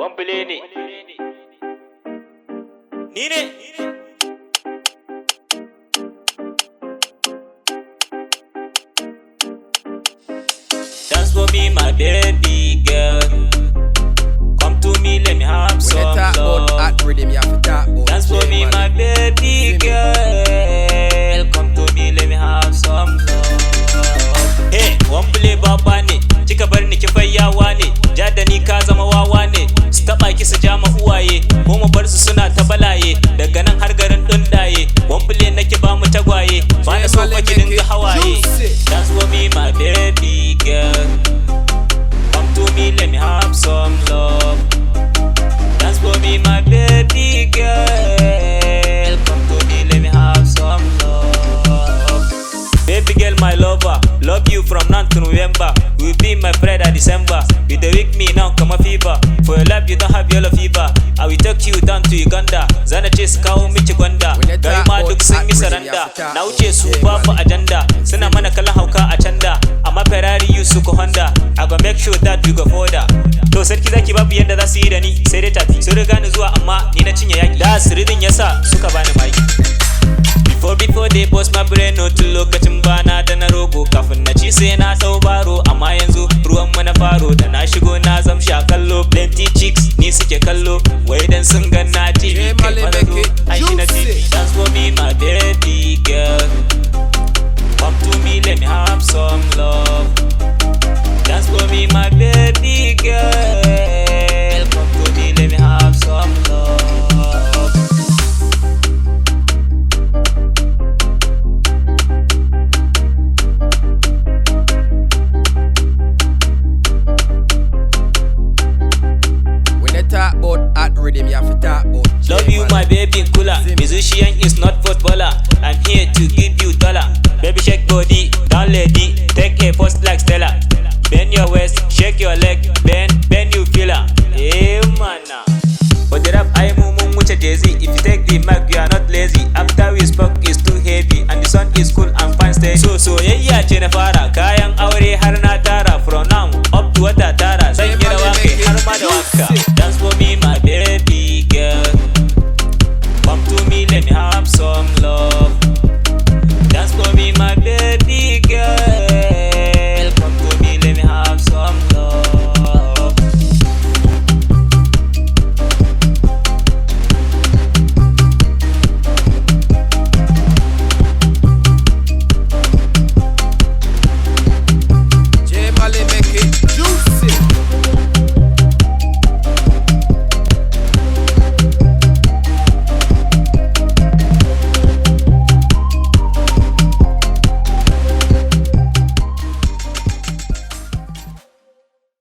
Oneplay ne. Ni ne. Dance for me, my baby girl. Come to me, let me have some love. Dance for me, my baby girl. Come to me, let me have some love. Hey, Oneplay baba ne, kika bar ni ki fayyawa ne. Ja da ni ka zama wawa ne. Su taba ki su ja ma uwaye, ko mu bar su suna ta balaye. Daga nan har garin dundaye, Oneplay nake ba mu tagwaye. Ba na so fa ki dinga hawaye. Dance for me, my baby girl. Come to me, let me have some love. Dance for me, my baby girl. Come to me, let me have some love. Baby girl, my lover, love you from now to November. You will be my friend at December. You the weak me now, come a fever. For your love, you don't have yellow fever. I will take you down to Uganda. Zana chase kawo miki gwanda. Gari ma duk sun yi saranda. Na wuce su babu agenda. Suna mana kallon hauka a canda. Amma Ferrari you suko Honda. I go make sure that you go further. To sarki zaki babu yanda za su yi da ni. Sai dai tafi. Sun riga ni zuwa amma ni na cinye yaki. Da siridin yasa suka bani maki. Before they bust my brain, no tun lokacin bana da na rogo. Kafin na ci sai na dau baro, amma yanzu ruwan mu na faro. Da na shigo na zamsha kallo, plenty chicks ni suke kallo. Wai dan sun gan na TV, kai fara zo ai shi na TV. Dance for me, my baby girl. Come to me, let me have some love. Dance for me, my baby girl. Come to me, let me have some love. Love you, my baby cooler. Musician is not footballer. I'm here to give you dollar. Baby shake body, down lady. Take a post like Stella. Bend your waist, shake your leg. Bend you feel her. Hey man. For the rap, I move mucha Jay-Z. If you take the mic, you are not lazy. After we spoke, it's too heavy. And the sun is cool and fine stay. So yeah, ce na fara. Kayan aure